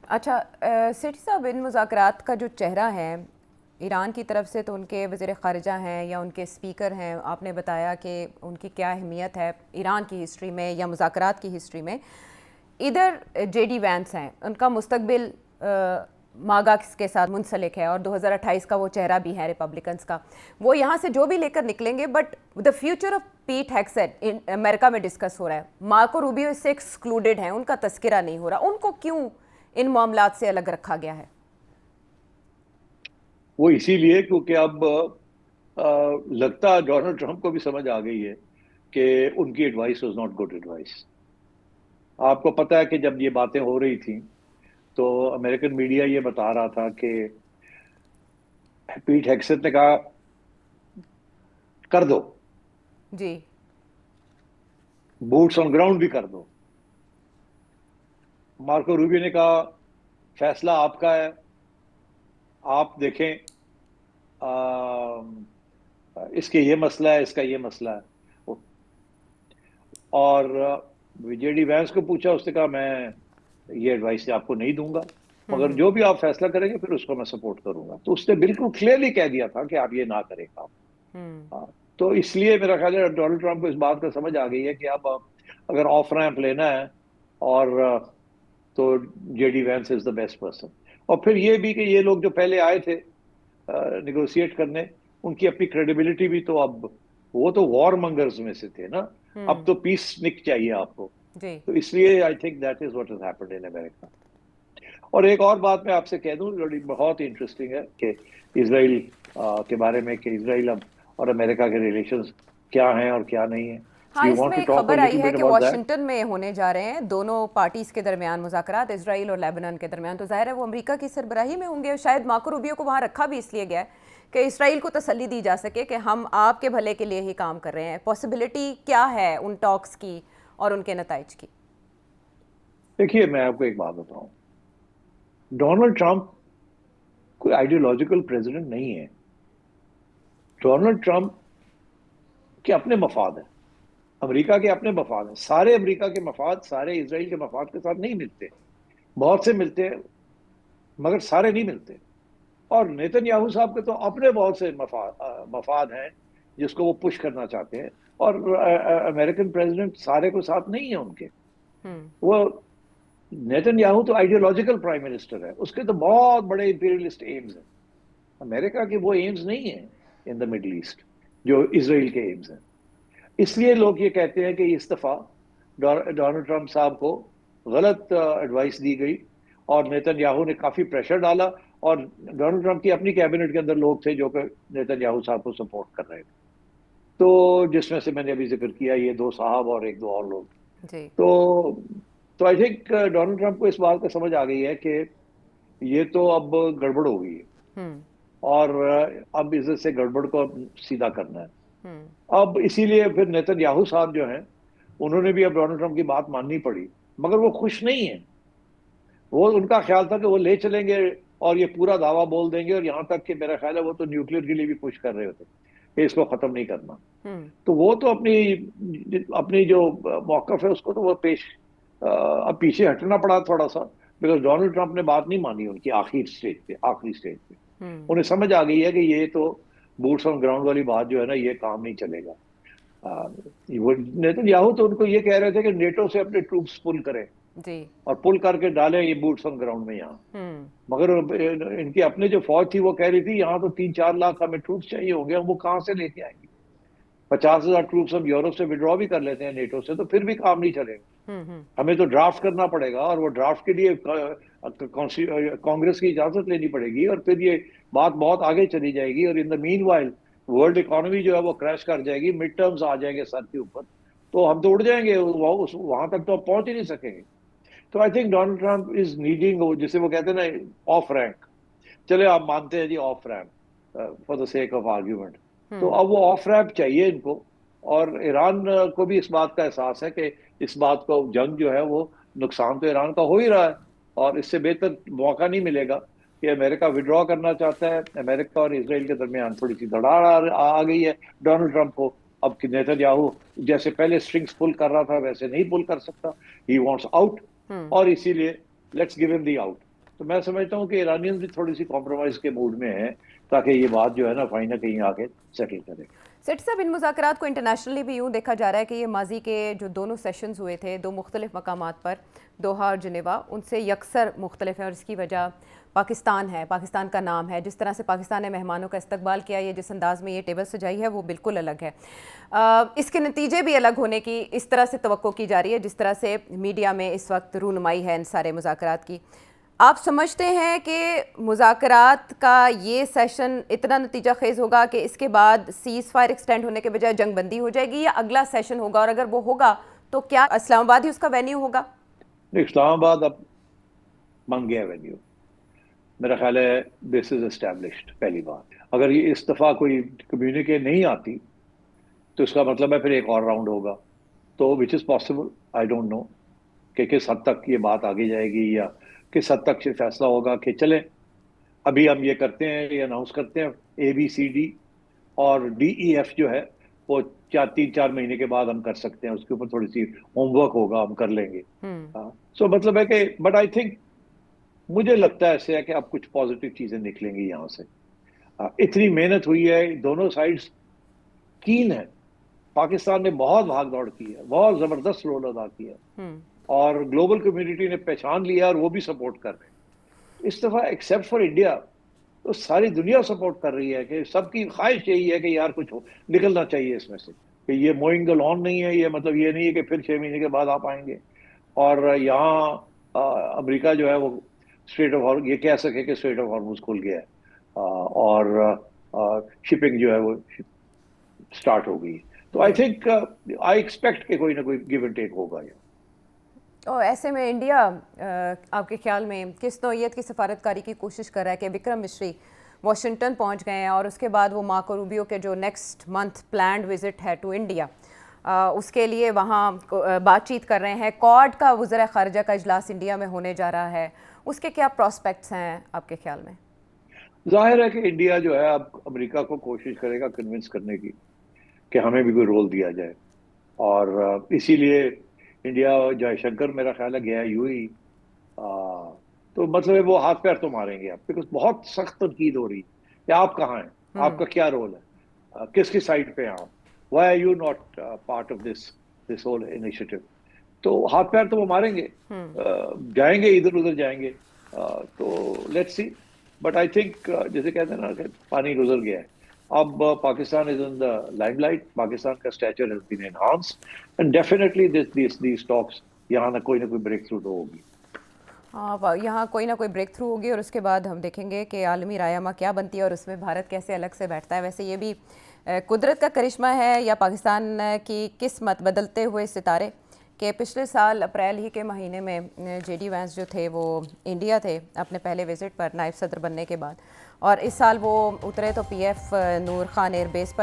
اچھا سیٹھی صاحب، ان مذاکرات کا جو چہرہ ہے ایران کی طرف سے تو ان کے وزیر خارجہ ہیں یا ان کے اسپیکر ہیں، آپ نے بتایا کہ ان کی کیا اہمیت ہے ایران کی ہسٹری میں یا مذاکرات کی ہسٹری میں. ادھر جے ڈی وینس ہیں، ان کا مستقبل ماگا کے ساتھ منسلک ہے اور 2028 کا وہ چہرہ بھی ہے ریپبلکنس کا. وہ یہاں سے جو بھی لے کر نکلیں گے، بٹ دا فیوچر آف پیٹ ہیگسیٹ امریکہ میں ڈسکس ہو رہا ہے. مارکو روبیو اس سے ایکسکلوڈڈ ہیں، ان کا تذکرہ نہیں ہو رہا. ان کو کیوں ان معاملات سے الگ رکھا گیا ہے؟ وہ اسی لیے کیونکہ اب لگتا ہے ڈونلڈ ٹرمپ کو بھی سمجھ آ گئی ہے کہ ان کی advice was not good advice. آپ کو پتا ہے کہ جب یہ باتیں ہو رہی تھیں تو امریکن میڈیا یہ بتا رہا تھا کہ پیٹ ہیگسیٹ نے کہا کر دو، جی بوٹس آن گراؤنڈ بھی کر دو. مارکو روبیو نے کہا فیصلہ آپ کا ہے، آپ دیکھیں اس کے یہ مسئلہ ہے، اس کا یہ مسئلہ ہے. اور جے ڈی وینس کو پوچھا، اس نے کہا میں یہ ایڈوائس آپ کو نہیں دوں گا، مگر جو بھی آپ فیصلہ کریں گے پھر اس کو میں سپورٹ کروں گا. تو اس نے بالکل کلیئرلی کہہ دیا تھا کہ آپ یہ نہ کریں کام. تو اس لیے میرا خیال ہے ڈونلڈ ٹرمپ کو اس بات کا سمجھ آ گئی ہے کہ اب اگر آف ریمپ لینا ہے اور تو J D Vance is the best person. اور پھر یہ بھی کہ یہ لوگ جو پہلے آئے تھے نیگوشیٹ کرنے، ان کی اپنی کریڈیبلٹی بھی تو اب، وہ تو وار منگرز میں سے تھے نا، اب تو پیس نک چاہیے آپ کو. جی تو اس لیے I think that is what has happened in America. اور ایک اور بات میں آپ سے کہہ دوں جو بہت انٹرسٹنگ ہے کہ اسرائیل کے بارے میں، کہ اسرائیل اب اور امریکہ کے ریلیشنز کیا ہیں اور کیا نہیں ہیں. ہاں، یو اس وانٹ میں ٹو ایک ٹاک اے خبر لٹل آئی ہے بٹ کہ اباؤٹ دیٹ؟ واشنگٹن میں ہونے جا رہے ہیں دونوں پارٹیز کے درمیان مذاکرات، اسرائیل اور لیبنان کے درمیان. تو ظاہر ہے وہ امریکہ کی سربراہی میں ہوں گے. شاید مارکو روبیو کو وہاں رکھا بھی اس لیے گیا ہے کہ اسرائیل کو تسلی دی جا سکے کہ ہم آپ کے بھلے کے لیے ہی کام کر رہے ہیں. پاسبلٹی کیا ہے ان ٹاکس کی اور ان کے نتائج کی؟ دیکھیے میں آپ کو ایک بات بتاؤں، ڈونلڈ ٹرمپ کوئی آئیڈیولوجیکل پریزیڈنٹ نہیں ہے. ڈونلڈ ٹرمپ کے اپنے مفاد ہیں، امریکہ کے اپنے مفاد ہیں. سارے امریکہ کے مفاد سارے اسرائیل کے مفاد کے ساتھ نہیں ملتے، بہت سے ملتے ہیں مگر سارے نہیں ملتے. اور نیتن یاہو صاحب کے تو اپنے بہت سے مفاد ہیں جس کو وہ پش کرنا چاہتے ہیں. اور امریکن پریزیڈنٹ سارے کو ساتھ نہیں ہیں ان کے. وہ نیتن یاہو تو آئیڈیولوجیکل پرائم منسٹر ہے، اس کے تو بہت بڑے امپیریلسٹ ایمز ہیں. امریکہ کے وہ ایمز نہیں ہیں ان دا مڈل ایسٹ جو اسرائیل کے ایمز ہیں. اس لیے لوگ یہ کہتے ہیں کہ اس دفعہ ڈونلڈ ٹرمپ صاحب کو غلط ایڈوائس دی گئی اور نیتن یاہو نے کافی پریشر ڈالا. اور ڈونلڈ ٹرمپ کی اپنی کیبنٹ کے اندر لوگ تھے جو کہ نیتن یاہو صاحب کو سپورٹ کر رہے تھے، تو جس میں سے میں نے ابھی ذکر کیا یہ دو صاحب اور ایک دو اور لوگ. جی تو آئی تھنک ڈونلڈ ٹرمپ کو اس بات کا سمجھ آ گئی ہے کہ یہ تو اب گڑبڑ ہو گئی ہے اور اب عزت سے گڑبڑ کو سیدھا کرنا ہے. اب اسی لیے پھر نیتن یاہو صاحب جو ہیں انہوں نے بھی اب ڈونلڈ ٹرمپ کی بات ماننی پڑی، مگر وہ خوش نہیں ہیں. وہ ان کا خیال تھا کہ وہ لے چلیں گے اور یہ پورا دعویٰ بول دیں گے، اور یہاں تک کہ میرا خیال ہے وہ تو نیوکلیر کے لیے بھی پش کر رہے ہوتے کہ اس کو ختم نہیں کرنا. تو وہ تو اپنی جو موقف ہے اس کو تو وہ اب پیچھے ہٹنا پڑا تھوڑا سا، بیکاز ڈونلڈ ٹرمپ نے بات نہیں مانی ان کی آخری سٹیج پہ. انہیں سمجھ آ گئی ہے کہ یہ تو بوٹس آن گراؤنڈ والی بات جو ہے نا یہ کام نہیں چلے گا. نیتن یاہو تو ان کو یہ کہہ رہے تھے کہ نیٹو سے اپنے ٹروپس پل کریں جی اور پل کر کے ڈالیں یہ بوٹس آن گراؤنڈ میں یہاں. مگر ان کی اپنے جو فوج تھی وہ کہہ رہی تھی یہاں تو 3-4 لاکھ ہمیں ٹروپس چاہیے ہوں گے، ہم وہ کہاں سے لے کے آئیں گے؟ 50,000 ٹروپس ہم یورپ سے وڈرا بھی کر لیتے ہیں نیٹو سے تو پھر بھی کام نہیں چلے گا. ہمیں تو ڈرافٹ کرنا پڑے گا اور وہ ڈرافٹ کے لیے کانگریس کی اجازت لینی پڑے گی اور پھر یہ بات بہت آگے چلی جائے گی. اور ان دا مین وائل ورلڈ اکانومی جو ہے وہ کریش کر جائے گی، مڈ ٹرمز آ جائیں گے سر کے اوپر، تو ہم تو اڑ جائیں گے، وہاں تک تو پہنچ ہی نہیں سکیں گے. تو I think Donald Trump is needing, جسے وہ کہتے ہیں نا آف رینک. چلے آپ مانتے ہیں جی off ramp for the sake of argument, تو اب وہ آف ریمپ چاہیے ان کو. اور ایران کو بھی اس بات کا احساس ہے کہ اس بات کو جنگ جو ہے وہ نقصان تو ایران کا ہو ہی رہا ہے، اور اس سے بہتر موقع نہیں ملے گا کہ امریکہ وڈرا کرنا چاہتا ہے. امریکہ اور اسرائیل کے درمیان تھوڑی سی دراڑ آ گئی ہے ڈونلڈ ٹرمپ کو. اب نیتن یاہو جیسے پہلے سٹرنگز پل کر رہا تھا ویسے نہیں پل کر سکتا، ہی وانٹس آؤٹ، اور اسی لیے لیٹس گیو ہم دی آؤٹ. تو میں سمجھتا ہوں کہ ایرانین بھی تھوڑی سی کمپرومائز کے موڈ میں ہیں تاکہ یہ بات جو ہے نا کہیں نہ کہیں آگے سیٹل کرے. سیٹھی صاحب، ان مذاکرات کو انٹرنیشنلی بھی یوں دیکھا جا رہا ہے کہ یہ ماضی کے جو دونوں سیشنز ہوئے تھے 2 مختلف مقامات پر، دوحہ اور جنیوا، ان سے یکسر مختلف ہیں، اور اس کی وجہ پاکستان ہے، پاکستان کا نام ہے. جس طرح سے پاکستان نے مہمانوں کا استقبال کیا، یہ جس انداز میں یہ ٹیبل سجائی ہے وہ بالکل الگ ہے. اس کے نتیجے بھی الگ ہونے کی اس طرح سے توقع کی جا رہی ہے جس طرح سے میڈیا میں اس وقت رونمائی ہے ان سارے مذاکرات کی. آپ سمجھتے ہیں کہ مذاکرات کا یہ سیشن اتنا نتیجہ خیز ہوگا کہ اس کے بعد سیز فائر ایکسٹینڈ ہونے کے بجائے جنگ بندی ہو جائے گی، یا اگلا سیشن ہوگا، اور اگر وہ ہوگا تو کیا اسلام آباد ہی اس کا وینیو ہوگا؟ اسلام آباد اب منگ گیا وینیو، میرا خیال ہے دس از اسٹیبلشڈ. پہلی بات، اگر یہ اس دفعہ کوئی کمیونیکے نہیں آتی تو اس کا مطلب ہے پھر ایک اور راؤنڈ ہوگا، تو وچ is possible. I don't know کہ کس حد تک یہ بات آگے جائے گی یا کس حد تک یہ فیصلہ ہوگا کہ چلیں ابھی ہم یہ کرتے ہیں، یہ اناؤنس کرتے ہیں ABCD اور DEF جو ہے وہ 3-4 مہینے کے بعد ہم کر سکتے ہیں، اس کے اوپر تھوڑی سی ہوم ورک ہوگا، ہم کر لیں گے. سو مطلب ہے کہ بٹ آئی تھنک مجھے لگتا ہے ایسے ہے کہ اب کچھ پازیٹیو چیزیں نکلیں گی یہاں سے. اتنی محنت ہوئی ہے، دونوں سائڈز کین ہے. پاکستان نے بہت بھاگ دوڑ کی ہے، بہت زبردست رول ادا کیا ہے، اور گلوبل کمیونٹی نے پہچان لیا اور وہ بھی سپورٹ کر رہے ہیں. اس دفعہ ایکسیپٹ فار انڈیا تو ساری دنیا سپورٹ کر رہی ہے کہ سب کی خواہش یہی ہے کہ یار کچھ نکلنا چاہیے اس میں سے، کہ یہ موئنگ دا لان نہیں ہے. یہ مطلب یہ نہیں ہے کہ پھر 6 مہینے کے بعد آپ آئیں گے اور یہاں امریکہ جو ہے وہ اسٹریٹ آف ہارمز یہ کہہ سکے کہ اسٹریٹ آف ہارمز کھل گیا ہے اور شپنگ جو ہے وہ سٹارٹ ہو گئی. تو آئی تھنک آئی ایکسپیکٹ کہ کوئی نہ کوئی گیو اینڈ ٹیک ہوگا. اور ایسے میں انڈیا آپ کے خیال میں کس نوعیت کی سفارتکاری کی کوشش کر رہا ہے؟ کہ وکرم مشری واشنگٹن پہنچ گئے ہیں اور اس کے بعد وہ مارکو روبیو کے جو نیکسٹ منتھ پلانڈ وزٹ ہے ٹو انڈیا، اس کے لیے وہاں بات چیت کر رہے ہیں. کوڈ کا وزراء خارجہ کا اجلاس انڈیا میں ہونے جا رہا ہے، اس کے کیا پراسپیکٹس ہیں آپ کے خیال میں؟ ظاہر ہے کہ انڈیا جو ہے اب امریکہ کو کوشش کرے گا کنونس کرنے کی کہ ہمیں بھی کوئی رول دیا جائے، اور اسی لیے انڈیا جائے شنکر میرا خیال ہے گیا UAE. تو مطلب وہ ہاتھ پیر تو ماریں گے آپ، بیکاز بہت سخت تنقید ہو رہی ہے کہ آپ کہاں ہیں، آپ کا کیا رول ہے، کس کی سائڈ پہ ہیں آپ، why are you not part of this whole initiative. تو ہاتھ پیر تو وہ ماریں گے، جائیں گے ادھر ادھر جائیں گے. تو let's see. But I think جیسے کہتے ہیں نا کہ پانی گزر گیا ہے، اب Pakistan is in the limelight. Pakistan کا stature has been enhanced and definitely these talks یہاں نہ کوئی بریک تھرو تو ہوگی. یہاں کوئی نہ کوئی بریک تھرو ہوگی، اور اس کے بعد ہم دیکھیں گے کہ عالمی رائے کیا بنتی ہے اور اس میں بھارت کیسے الگ سے بیٹھتا ہے. ویسے یہ بھی قدرت کا کرشمہ ہے یا پاکستان کی قسمت، بدلتے ہوئے ستارے، کہ پچھلے سال اپریل ہی کے مہینے میں JD وینس جو تھے وہ انڈیا تھے اپنے پہلے وزٹ پر نائب صدر بننے کے بعد، اور اس سال وہ اترے تو PF نور خان ایئر بیس پر